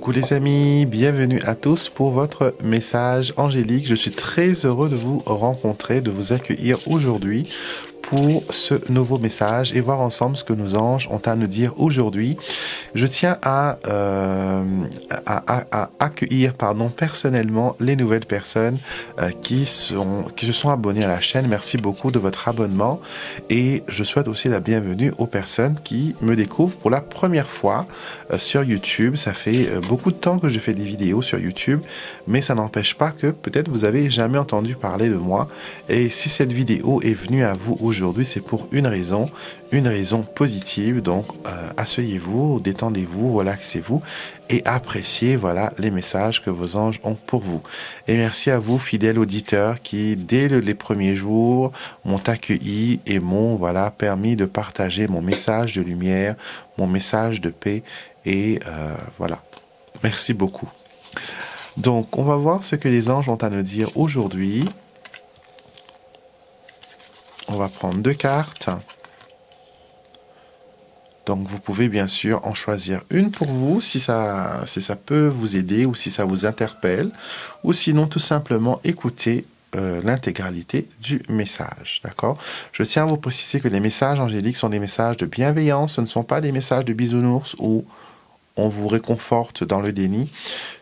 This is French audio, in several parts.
Coucou les amis, bienvenue à tous pour votre message angélique. Je suis très heureux de vous rencontrer, de vous accueillir aujourd'hui pour ce nouveau message et voir ensemble ce que nos anges ont à nous dire aujourd'hui. Je tiens à accueillir personnellement les nouvelles personnes qui se sont abonnées à la chaîne. Merci beaucoup de votre abonnement et je souhaite aussi la bienvenue aux personnes qui me découvrent pour la première fois sur YouTube. Ça fait beaucoup de temps que je fais des vidéos sur YouTube, mais ça n'empêche pas que peut-être vous avez jamais entendu parler de moi. Et si cette vidéo est venue à vous aujourd'hui, c'est pour une raison positive. Donc asseyez-vous, détendez-vous, relaxez-vous et appréciez les messages que vos anges ont pour vous. Et merci à vous, fidèles auditeurs, qui dès les premiers jours m'ont accueilli et m'ont permis de partager mon message de lumière, mon message de paix. Et merci beaucoup. Donc, on va voir ce que les anges ont à nous dire aujourd'hui. On va prendre 2 cartes. Donc, vous pouvez bien sûr en choisir une pour vous, si ça peut vous aider ou si ça vous interpelle. Ou sinon, tout simplement, écouter l'intégralité du message. D'accord? Je tiens à vous préciser que les messages angéliques sont des messages de bienveillance. Ce ne sont pas des messages de bisounours ou on vous réconforte dans le déni.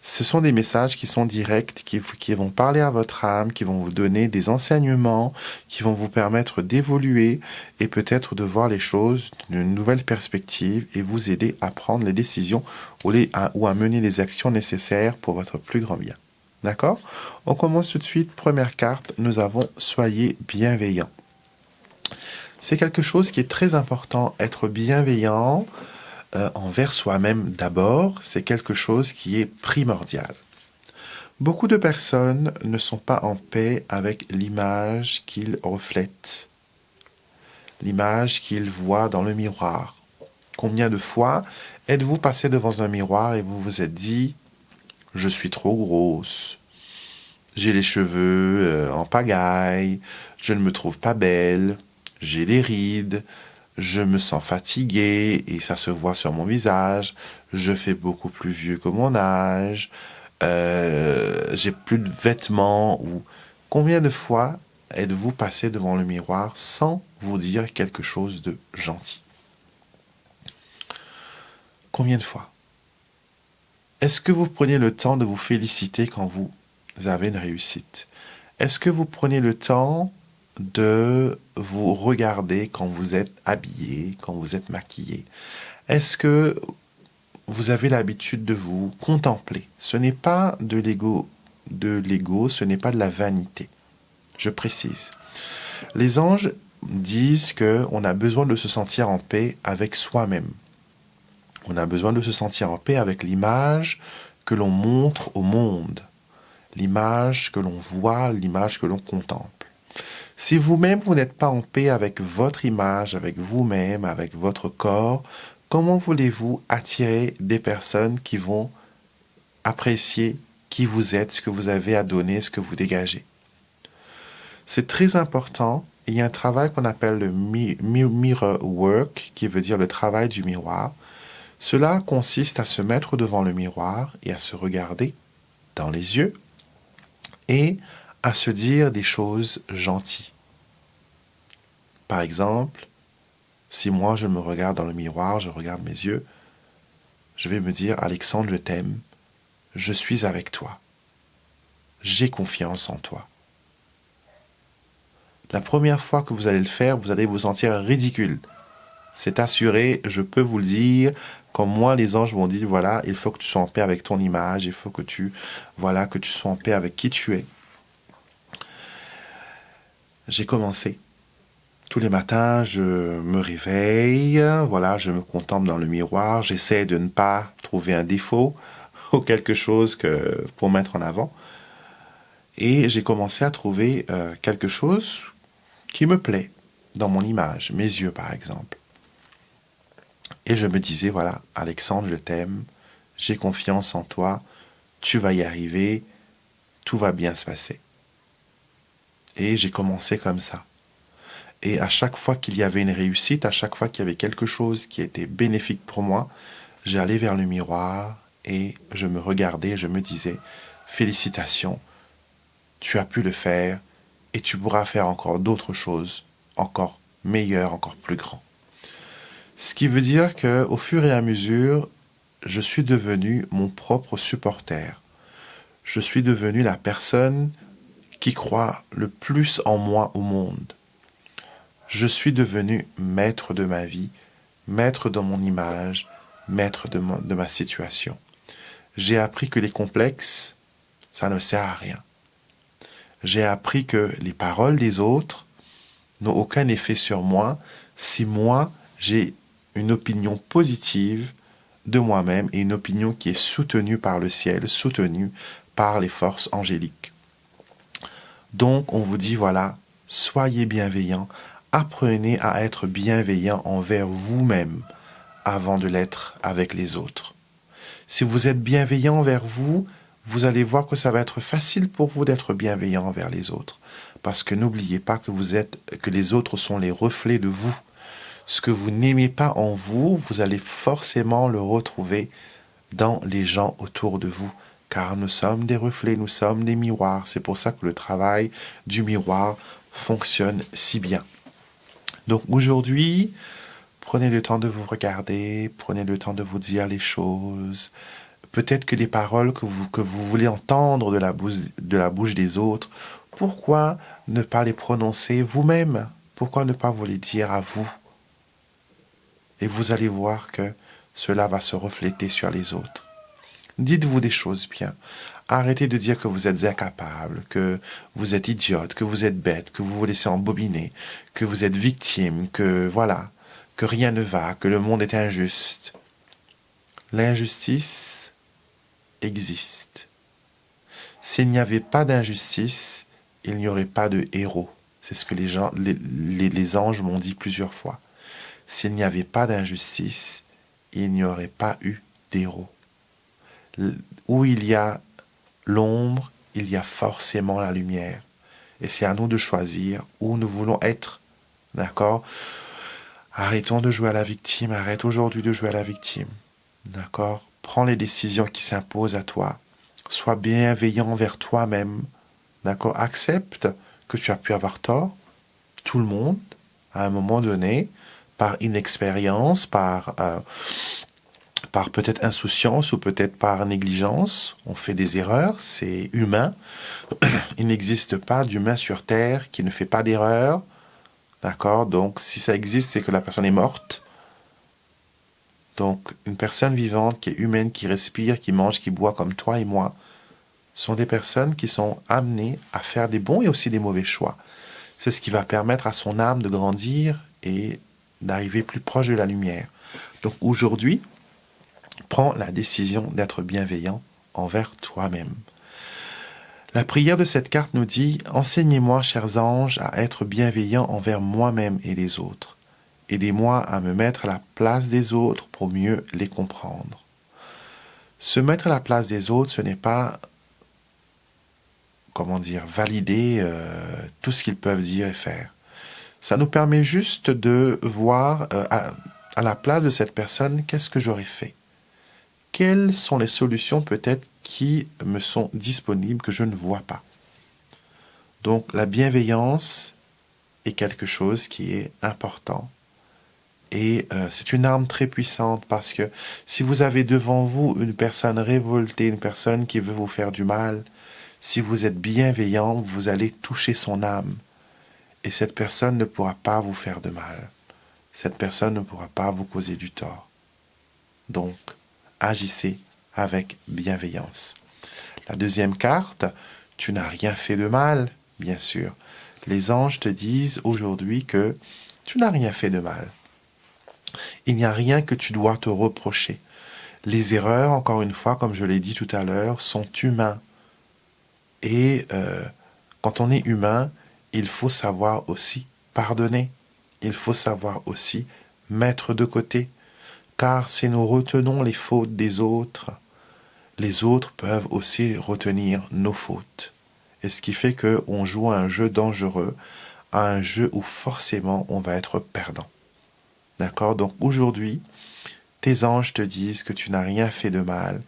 Ce sont des messages qui sont directs, qui vont parler à votre âme, qui vont vous donner des enseignements, qui vont vous permettre d'évoluer et peut-être de voir les choses d'une nouvelle perspective et vous aider à prendre les décisions ou à mener les actions nécessaires pour votre plus grand bien. D'accord? On commence tout de suite. Première carte, nous avons « Soyez bienveillants ». C'est quelque chose qui est très important, être bienveillant, envers soi-même d'abord, c'est quelque chose qui est primordial. Beaucoup de personnes ne sont pas en paix avec l'image qu'ils reflètent, l'image qu'ils voient dans le miroir. Combien de fois êtes-vous passé devant un miroir et vous vous êtes dit « Je suis trop grosse, j'ai les cheveux en pagaille, je ne me trouve pas belle, j'ai des rides ». Je me sens fatigué et ça se voit sur mon visage. Je fais beaucoup plus vieux que mon âge. J'ai plus de vêtements. Ou combien de fois êtes-vous passé devant le miroir sans vous dire quelque chose de gentil? Combien de fois? Est-ce que vous prenez le temps de vous féliciter quand vous avez une réussite? Est-ce que vous prenez le temps de vous regarder quand vous êtes habillé, quand vous êtes maquillé? Est-ce que vous avez l'habitude de vous contempler? Ce n'est pas de l'ego, ce n'est pas de la vanité. Je précise. Les anges disent qu'on a besoin de se sentir en paix avec soi-même. On a besoin de se sentir en paix avec l'image que l'on montre au monde, l'image que l'on voit, l'image que l'on contemple. Si vous-même, vous n'êtes pas en paix avec votre image, avec vous-même, avec votre corps, comment voulez-vous attirer des personnes qui vont apprécier qui vous êtes, ce que vous avez à donner, ce que vous dégagez? C'est très important. Il y a un travail qu'on appelle le mirror work, qui veut dire le travail du miroir. Cela consiste à se mettre devant le miroir et à se regarder dans les yeux et à se dire des choses gentilles. Par exemple, si moi je me regarde dans le miroir, je regarde mes yeux, je vais me dire « Alexandre, je t'aime, je suis avec toi, j'ai confiance en toi ». La première fois que vous allez le faire, vous allez vous sentir ridicule. C'est assuré, je peux vous le dire, comme moi les anges m'ont dit, voilà, il faut que tu sois en paix avec ton image, il faut que tu sois en paix avec qui tu es. J'ai commencé. Tous les matins, je me réveille, je me contemple dans le miroir, j'essaie de ne pas trouver un défaut ou quelque chose pour mettre en avant. Et j'ai commencé à trouver quelque chose qui me plaît dans mon image, mes yeux par exemple. Et je me disais, voilà, Alexandre, je t'aime, j'ai confiance en toi, tu vas y arriver, tout va bien se passer. Et j'ai commencé comme ça. Et à chaque fois qu'il y avait une réussite, à chaque fois qu'il y avait quelque chose qui était bénéfique pour moi, j'allais vers le miroir et je me regardais, je me disais, félicitations, tu as pu le faire et tu pourras faire encore d'autres choses, encore meilleures, encore plus grands. Ce qui veut dire qu'au fur et à mesure, je suis devenu mon propre supporter. Je suis devenu la personne qui croit le plus en moi au monde. Je suis devenu maître de ma vie, maître de mon image, maître de ma situation. J'ai appris que les complexes, ça ne sert à rien. J'ai appris que les paroles des autres n'ont aucun effet sur moi si moi, j'ai une opinion positive de moi-même et une opinion qui est soutenue par le ciel, soutenue par les forces angéliques. Donc, on vous dit, voilà, soyez bienveillants, apprenez à être bienveillant envers vous-même avant de l'être avec les autres. Si vous êtes bienveillant envers vous, vous allez voir que ça va être facile pour vous d'être bienveillant envers les autres. Parce que n'oubliez pas que les autres sont les reflets de vous. Ce que vous n'aimez pas en vous, vous allez forcément le retrouver dans les gens autour de vous. Car nous sommes des reflets, nous sommes des miroirs. C'est pour ça que le travail du miroir fonctionne si bien. Donc aujourd'hui, prenez le temps de vous regarder, prenez le temps de vous dire les choses. Peut-être que les paroles que vous voulez entendre de la bouche des autres, pourquoi ne pas les prononcer vous-même? Pourquoi ne pas vous les dire à vous? Et vous allez voir que cela va se refléter sur les autres. Dites-vous des choses bien. Arrêtez de dire que vous êtes incapable, que vous êtes idiote, que vous êtes bête, que vous vous laissez embobiner, que vous êtes victime, que voilà, que rien ne va, que le monde est injuste. L'injustice existe. S'il n'y avait pas d'injustice, il n'y aurait pas de héros. C'est ce que les anges m'ont dit plusieurs fois. S'il n'y avait pas d'injustice, il n'y aurait pas eu d'héros. Où il y a l'ombre, il y a forcément la lumière. Et c'est à nous de choisir où nous voulons être. D'accord? Arrêtons de jouer à la victime. Arrête aujourd'hui de jouer à la victime. D'accord? Prends les décisions qui s'imposent à toi. Sois bienveillant envers toi-même. D'accord? Accepte que tu as pu avoir tort. Tout le monde, à un moment donné, par inexpérience, par peut-être insouciance ou peut-être par négligence, on fait des erreurs, c'est humain. Il n'existe pas d'humain sur Terre qui ne fait pas d'erreur. D'accord? Donc, si ça existe, c'est que la personne est morte. Donc, une personne vivante qui est humaine, qui respire, qui mange, qui boit comme toi et moi, sont des personnes qui sont amenées à faire des bons et aussi des mauvais choix. C'est ce qui va permettre à son âme de grandir et d'arriver plus proche de la lumière. Donc, aujourd'hui, prends la décision d'être bienveillant envers toi-même. La prière de cette carte nous dit « Enseignez-moi, chers anges, à être bienveillant envers moi-même et les autres. Aidez-moi à me mettre à la place des autres pour mieux les comprendre. » Se mettre à la place des autres, ce n'est pas, valider tout ce qu'ils peuvent dire et faire. Ça nous permet juste de voir à la place de cette personne, qu'est-ce que j'aurais fait? Quelles sont les solutions peut-être qui me sont disponibles que je ne vois pas? Donc la bienveillance est quelque chose qui est important. Et c'est une arme très puissante parce que si vous avez devant vous une personne révoltée, une personne qui veut vous faire du mal, si vous êtes bienveillant, vous allez toucher son âme. Et cette personne ne pourra pas vous faire de mal. Cette personne ne pourra pas vous causer du tort. Donc, agissez avec bienveillance. La deuxième carte, tu n'as rien fait de mal, bien sûr. Les anges te disent aujourd'hui que tu n'as rien fait de mal. Il n'y a rien que tu dois te reprocher. Les erreurs, encore une fois, comme je l'ai dit tout à l'heure, sont humains. Et quand on est humain, il faut savoir aussi pardonner. Il faut savoir aussi mettre de côté. Car si nous retenons les fautes des autres, les autres peuvent aussi retenir nos fautes. Et ce qui fait qu'on joue à un jeu dangereux, à un jeu où forcément on va être perdant. D'accord? Donc aujourd'hui, tes anges te disent que tu n'as rien fait de mal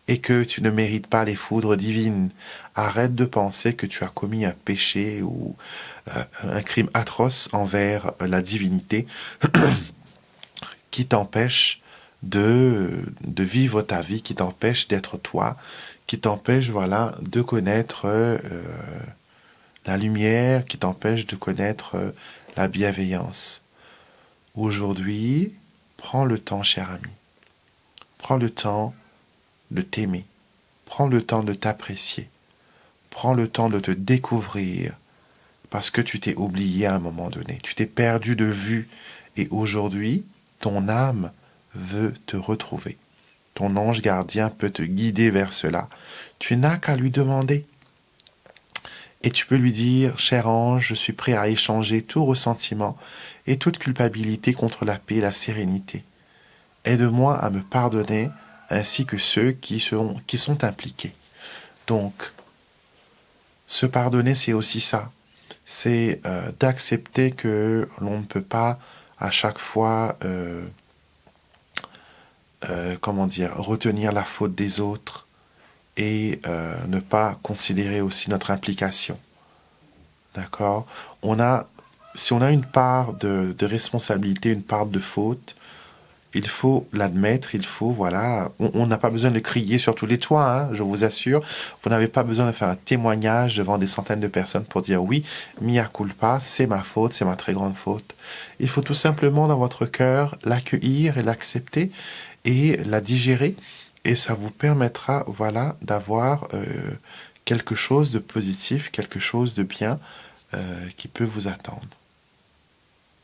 et que tu ne mérites pas les foudres divines. Arrête de penser que tu as commis un péché ou un crime atroce envers la divinité qui t'empêche de vivre ta vie, qui t'empêche d'être toi, qui t'empêche voilà, de connaître la lumière, qui t'empêche de connaître la bienveillance. Aujourd'hui, prends le temps, cher ami. Prends le temps de t'aimer. Prends le temps de t'apprécier. Prends le temps de te découvrir parce que tu t'es oublié à un moment donné. Tu t'es perdu de vue et aujourd'hui, ton âme veut te retrouver. Ton ange gardien peut te guider vers cela. Tu n'as qu'à lui demander. Et tu peux lui dire, cher ange, je suis prêt à échanger tout ressentiment et toute culpabilité contre la paix et la sérénité. Aide-moi à me pardonner ainsi que ceux qui sont impliqués. Donc, se pardonner, c'est aussi ça. C'est d'accepter que l'on ne peut pas à chaque fois, retenir la faute des autres et ne pas considérer aussi notre implication. D'accord ? Si on a une part de responsabilité, une part de faute, il faut l'admettre, on n'a pas besoin de crier sur tous les toits, hein, je vous assure. Vous n'avez pas besoin de faire un témoignage devant des centaines de personnes pour dire oui, mea culpa, c'est ma faute, c'est ma très grande faute. Il faut tout simplement dans votre cœur l'accueillir et l'accepter et la digérer et ça vous permettra, d'avoir quelque chose de positif, quelque chose de bien qui peut vous attendre.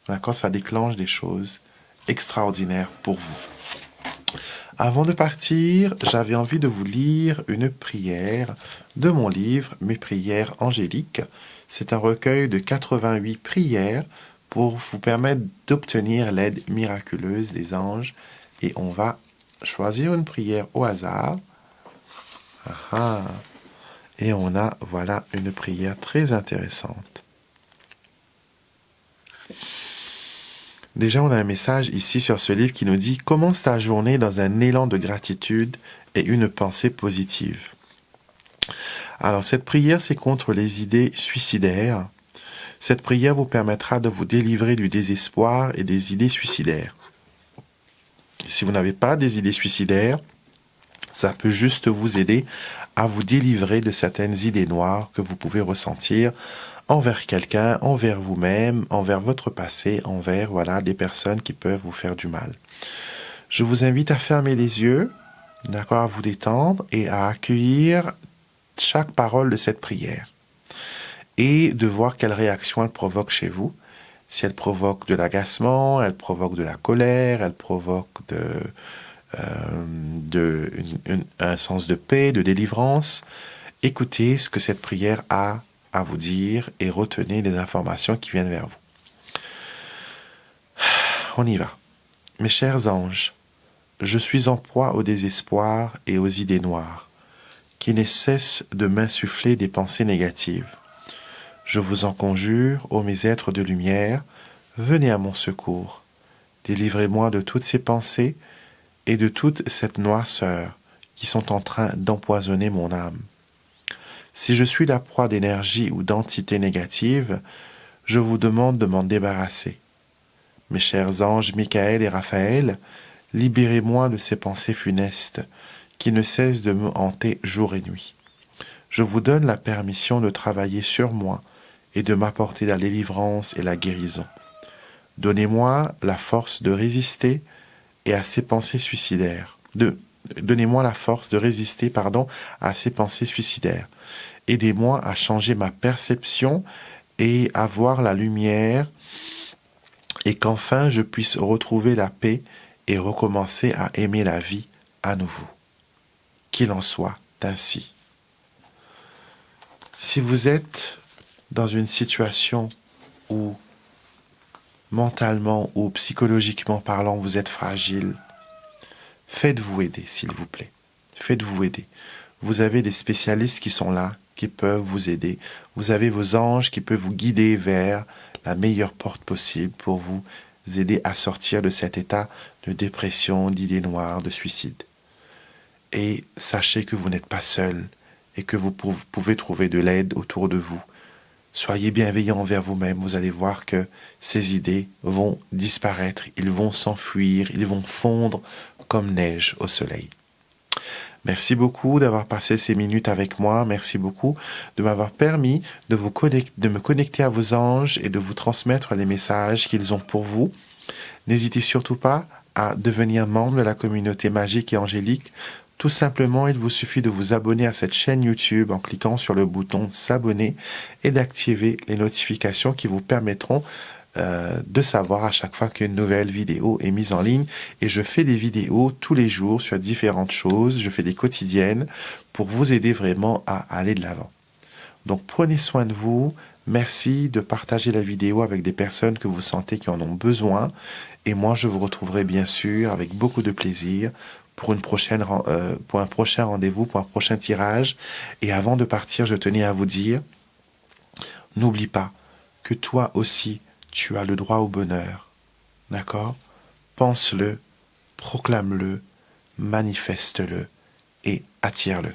D'accord ? Ça déclenche des choses extraordinaire pour vous. Avant de partir, j'avais envie de vous lire une prière de mon livre Mes prières angéliques. C'est un recueil de 88 prières pour vous permettre d'obtenir l'aide miraculeuse des anges. Et on va choisir une prière au hasard. Et on a, une prière très intéressante. Déjà, on a un message ici sur ce livre qui nous dit « Commence ta journée dans un élan de gratitude et une pensée positive. » Alors, cette prière, c'est contre les idées suicidaires. Cette prière vous permettra de vous délivrer du désespoir et des idées suicidaires. Si vous n'avez pas des idées suicidaires, ça peut juste vous aider à vous délivrer de certaines idées noires que vous pouvez ressentir envers quelqu'un, envers vous-même, envers votre passé, envers des personnes qui peuvent vous faire du mal. Je vous invite à fermer les yeux, d'accord, à vous détendre et à accueillir chaque parole de cette prière et de voir quelle réaction elle provoque chez vous. Si elle provoque de l'agacement, elle provoque de la colère, elle provoque un sens de paix, de délivrance. Écoutez ce que cette prière a à vous dire et retenez les informations qui viennent vers vous. On y va. Mes chers anges, je suis en proie au désespoir et aux idées noires, qui ne cessent de m'insuffler des pensées négatives. Je vous en conjure, ô mes êtres de lumière, venez à mon secours. Délivrez-moi de toutes ces pensées et de toute cette noirceur qui sont en train d'empoisonner mon âme. Si je suis la proie d'énergie ou d'entités négatives, je vous demande de m'en débarrasser. Mes chers anges Michael et Raphaël, libérez-moi de ces pensées funestes qui ne cessent de me hanter jour et nuit. Je vous donne la permission de travailler sur moi et de m'apporter la délivrance et la guérison. Donnez-moi la force de résister et à ces pensées suicidaires. Donnez-moi la force de résister, à ces pensées suicidaires. Aidez-moi à changer ma perception et à voir la lumière et qu'enfin je puisse retrouver la paix et recommencer à aimer la vie à nouveau. Qu'il en soit ainsi. Si vous êtes dans une situation où mentalement ou psychologiquement parlant vous êtes fragile, faites-vous aider, s'il vous plaît. Faites-vous aider. Vous avez des spécialistes qui sont là, qui peuvent vous aider. Vous avez vos anges qui peuvent vous guider vers la meilleure porte possible pour vous aider à sortir de cet état de dépression, d'idées noires, de suicide. Et sachez que vous n'êtes pas seul et que vous pouvez trouver de l'aide autour de vous. Soyez bienveillant envers vous-même, vous allez voir que ces idées vont disparaître, ils vont s'enfuir, ils vont fondre comme neige au soleil. Merci beaucoup d'avoir passé ces minutes avec moi. Merci beaucoup de m'avoir permis de me connecter à vos anges et de vous transmettre les messages qu'ils ont pour vous. N'hésitez surtout pas à devenir membre de la communauté magique et angélique. Tout simplement, il vous suffit de vous abonner à cette chaîne YouTube en cliquant sur le bouton s'abonner et d'activer les notifications qui vous permettront de savoir à chaque fois qu'une nouvelle vidéo est mise en ligne. Et je fais des vidéos tous les jours sur différentes choses. Je fais des quotidiennes pour vous aider vraiment à aller de l'avant. Donc prenez soin de vous. Merci de partager la vidéo avec des personnes que vous sentez qui en ont besoin. Et moi, je vous retrouverai bien sûr avec beaucoup de plaisir pour un prochain rendez-vous, pour un prochain tirage. Et avant de partir, je tenais à vous dire, n'oublie pas que toi aussi, tu as le droit au bonheur. D'accord? Pense-le, proclame-le, manifeste-le et attire-le.